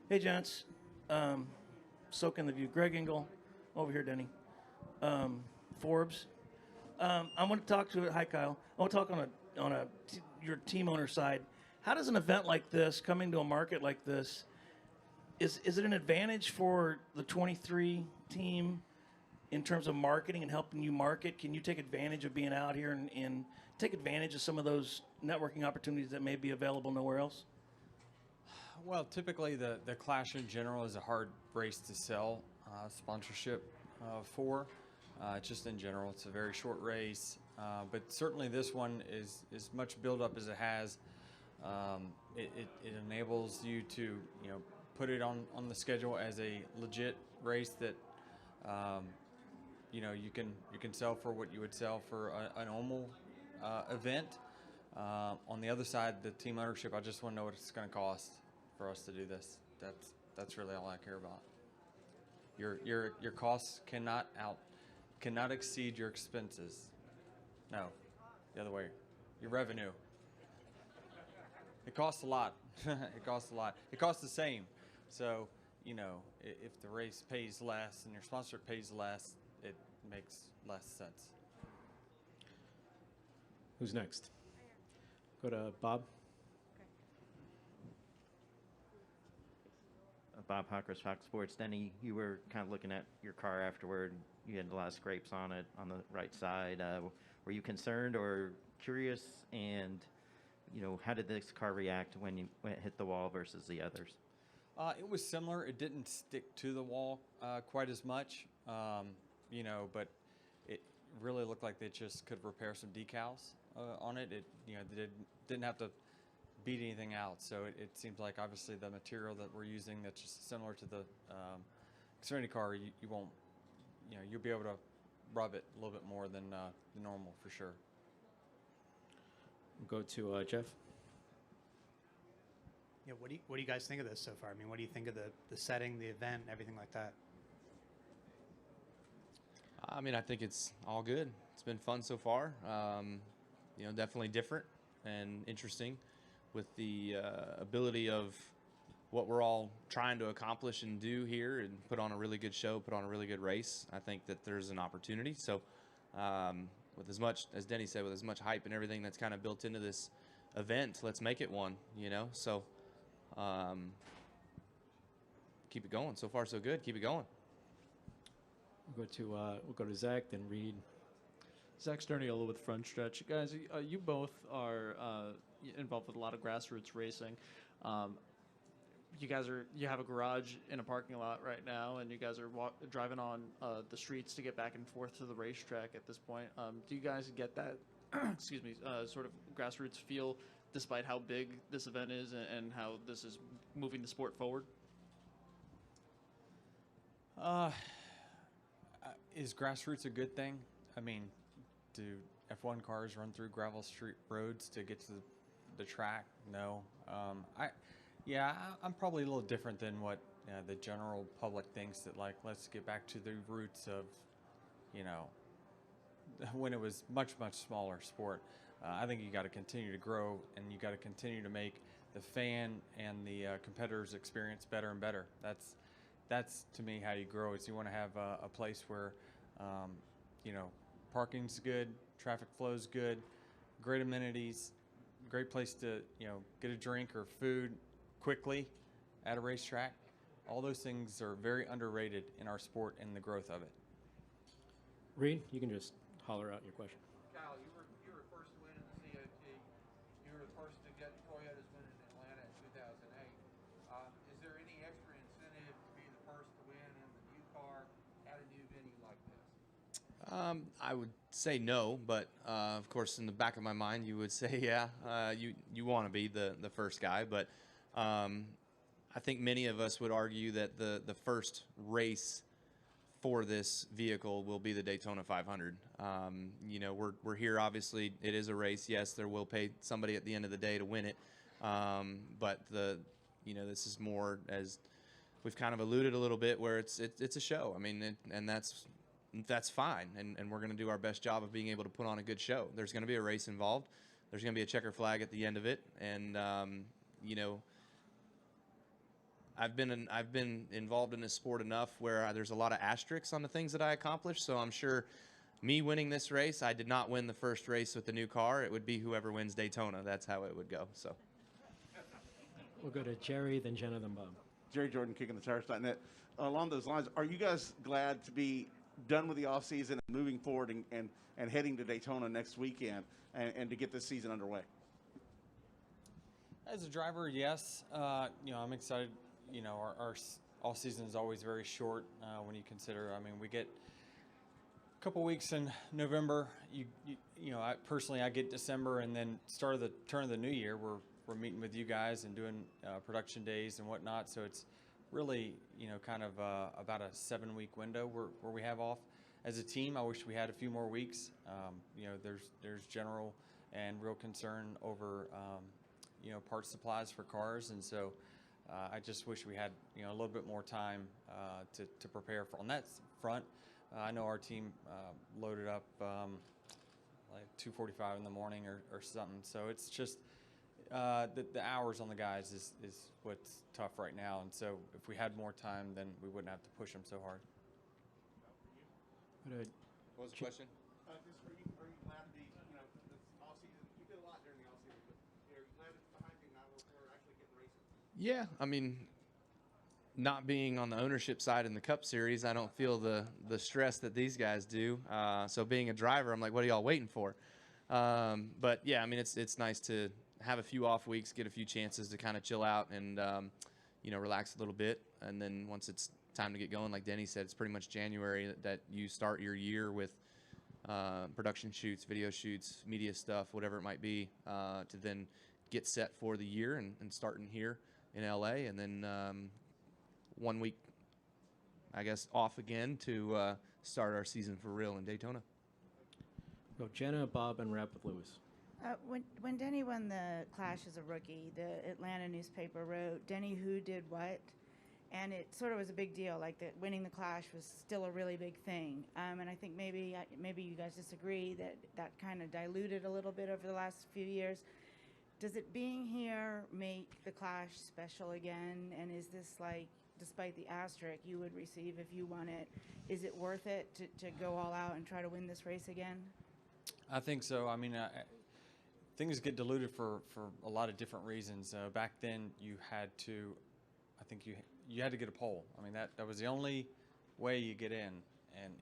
Hey, gents. Soak in the view. Greg Engel, over here, Denny. Forbes. I want to talk to. Hi, Kyle. I want to talk on your team owner side. How does an event like this, coming to a market like this, is it an advantage for the 23 team in terms of marketing and helping you market? Can you take advantage of being out here and take advantage of some of those networking opportunities that may be available nowhere else? Well, typically the Clash in general is a hard race to sell sponsorship for. Just in general, it's a very short race, but certainly this one is as much build up as it has. It enables you to put it on the schedule as a legit race that you can sell for what you would sell for a normal event. On the other side, the team ownership, I just want to know what it's going to cost for us to do this. That's really all I care about. Your costs cannot exceed your expenses. No, the other way. Your revenue. It costs a lot. It costs a lot. It costs the same. So, if the race pays less and your sponsor pays less, it makes less sense. Who's next? Go to Bob. Bob Hawkers, Fox Sports. Denny, you were kind of looking at your car afterward. You had a lot of scrapes on it on the right side. Were you concerned or curious? And, how did this car react when it hit the wall versus the others? It was similar. It didn't stick to the wall quite as much, but it really looked like they just could repair some decals on it. They didn't have to beat anything out. So it seems like obviously the material that we're using that's just similar to the Xfinity car, you won't, you'll be able to rub it a little bit more than the normal for sure. We'll go to Jeff. Yeah, what do you guys think of this so far? I mean, what do you think of the setting, the event, everything like that? I mean, I think it's all good. It's been fun so far. Definitely different and interesting with the ability of what we're all trying to accomplish and do here and put on a really good show, put on a really good race. I think that there's an opportunity. So with as much, as Denny said, with as much hype and everything that's kind of built into this event, let's make it one, So keep it going. So far, so good. Keep it going. We'll go to Zach, then Reed. Zach Sterniolo with Front Stretch. Guys, you both are involved with a lot of grassroots racing. You have a garage in a parking lot right now, and you guys are driving on the streets to get back and forth to the racetrack at this point. Do you guys get that, excuse me, sort of grassroots feel despite how big this event is and how this is moving the sport forward? Is grassroots a good thing? I mean, do F1 cars run through gravel street roads to get to the track? No. I'm probably a little different than what the general public thinks, that let's get back to the roots of, when it was much, much smaller sport. I think you got to continue to grow, and you got to continue to make the fan and the competitors' experience better and better. That's to me how you grow. Is you want to have a place where parking's good, traffic flow's good, great amenities, great place to get a drink or food quickly at a racetrack. All those things are very underrated in our sport and the growth of it. Reed, you can just holler out your question. Kyle, you were first to win in the COT. You were the first to get Toyota's win in Atlanta in 2008. Is there any extra incentive to be the first to win in the new car at a new venue like this? I would say no, but of course, in the back of my mind, you would say, yeah, you want to be the first guy. But I think many of us would argue that the first race for this vehicle will be the Daytona 500. We're here, obviously, it is a race. Yes, there will pay somebody at the end of the day to win it. But this is more, as we've kind of alluded a little bit, where it's a show. I mean, and that's fine. And we're going to do our best job of being able to put on a good show. There's going to be a race involved. There's going to be a checker flag at the end of it. And, I've been involved in this sport enough where there's a lot of asterisks on the things that I accomplished. So I'm sure me winning this race, I did not win the first race with the new car. It would be whoever wins Daytona. That's how it would go. So We'll go to Jerry, then Jenna, then Bob. Jerry Jordan, kicking the tires.net. Along those lines, are you guys glad to be done with the off season and moving forward and heading to Daytona next weekend and to get this season underway? As a driver, yes. I'm excited. Our off season is always very short when you consider. I mean, we get a couple weeks in November. I personally get December, and then turn of the new year. We're meeting with you guys and doing production days and whatnot. So it's really kind of about a 7-week window where we have off. As a team, I wish we had a few more weeks. There's general and real concern over parts supplies for cars, and so I just wish we had a little bit more time to prepare for on that front. I know our team loaded up like 2:45 in the morning or something, so it's just the hours on the guys is what's tough right now, and so if we had more time, then we wouldn't have to push them so hard. what was the question? Just are you glad to be, this off season? You did a lot during the off season, but are you glad it's behind you now? We're actually getting racing. Yeah, I mean, not being on the ownership side in the Cup Series, I don't feel the stress that these guys do. So being a driver, I'm like, what are y'all waiting for? But yeah, I mean, it's nice to have a few off weeks, get a few chances to kind of chill out and relax a little bit, and then once it's time to get going, like Denny said, it's pretty much January that you start your year with production shoots, video shoots, media stuff, whatever it might be, to then get set for the year and starting here in LA, and then 1 week, I guess, off again to start our season for real in Daytona. Go Jenna, Bob, and wrap with Lewis. When Denny won the Clash as a rookie, the Atlanta newspaper wrote, "Denny who did what?" And it sort of was a big deal, like that winning the Clash was still a really big thing. And I think maybe you guys disagree that kind of diluted a little bit over the last few years. Does it being here make the Clash special again? And is this like, despite the asterisk you would receive if you won it, is it worth it to go all out and try to win this race again? I think so. I mean, things get diluted for a lot of different reasons. Back then, you had to, I think you had to get a pole. I mean, that was the only way you get in.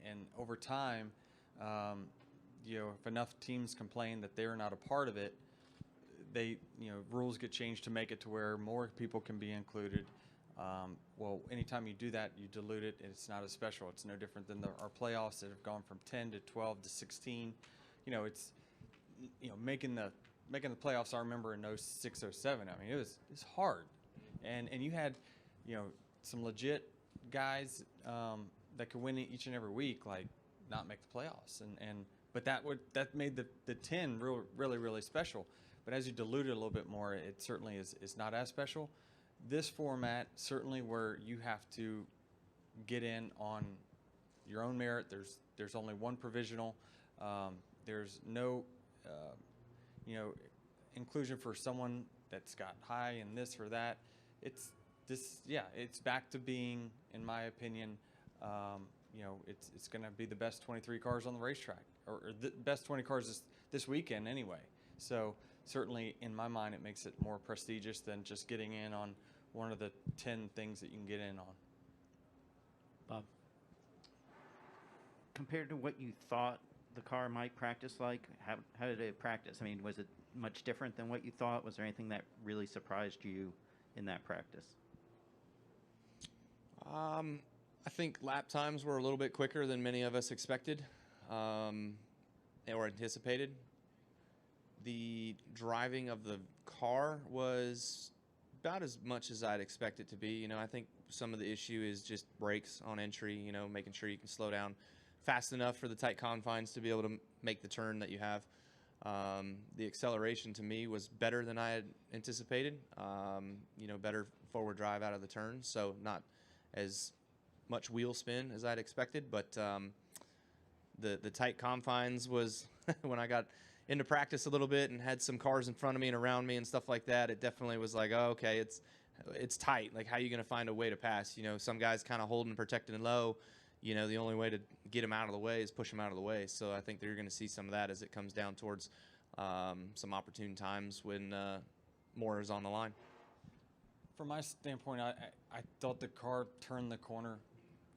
And over time, if enough teams complain that they're not a part of it, rules get changed to make it to where more people can be included. Well, anytime you do that, you dilute it, and it's not as special. It's no different than our playoffs that have gone from 10 to 12 to 16. It's making the playoffs. I remember in 06, 07. I mean, it was hard, and you had some legit guys that could win each and every week, like not make the playoffs, but that made the 10 really special. But as you dilute it a little bit more, it certainly is not as special. This format, certainly where you have to get in on your own merit. There's only one provisional. There's no inclusion for someone that's got high in this or that. It's back to being, in my opinion, it's going to be the best 23 cars on the racetrack, or the best 20 cars this weekend anyway. So certainly, in my mind, it makes it more prestigious than just getting in on one of the 10 things that you can get in on. Bob. Compared to what you thought the car might practice like, how did it practice? I mean, was it much different than what you thought? Was there anything that really surprised you in that practice? I think lap times were a little bit quicker than many of us expected or anticipated. The driving of the car was about as much as I'd expect it to be. I think some of the issue is just brakes on entry, making sure you can slow down fast enough for the tight confines to be able to make the turn that you have. The acceleration to me was better than I had anticipated. Better forward drive out of the turn, so not as much wheel spin as I'd expected, but the tight confines was when I got into practice a little bit and had some cars in front of me and around me and stuff like that, it definitely was like, oh, okay, it's tight. Like, how are you going to find a way to pass? You know, some guys kind of holding, protecting, and low. You know, the only way to get them out of the way is push them out of the way. So I think they're going to see some of that as it comes down towards some opportune times when more is on the line. From my standpoint, I thought the car turned the corner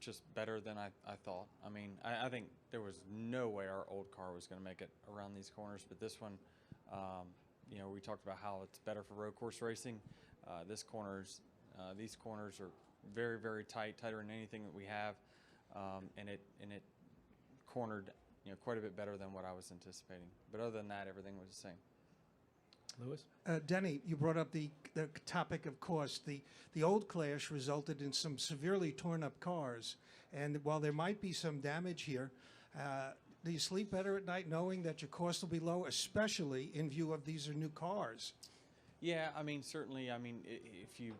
just better than I thought. I mean, I think there was no way our old car was going to make it around these corners, but this one, you know, we talked about how it's better for road course racing. These corners are very, very tight, tighter than anything that we have, and it cornered, you know, quite a bit better than what I was anticipating. But other than that, everything was the same. Lewis? Denny, you brought up the topic of cost. The old Clash resulted in some severely torn up cars, and while there might be some damage here, do you sleep better at night knowing that your cost will be low, especially in view of these are new cars? Yeah, I mean, certainly. I mean, if you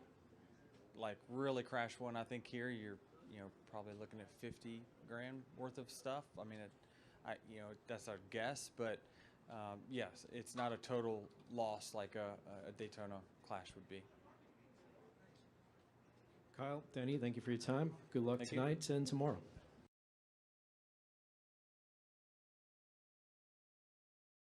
like really crash one, I think here you're, you know, probably looking at 50 grand worth of stuff. I mean, you know, that's a guess, but yes, it's not a total loss like a Daytona Clash would be. Kyle, Denny, thank you for your time. Good luck Thank you. tonight and tomorrow.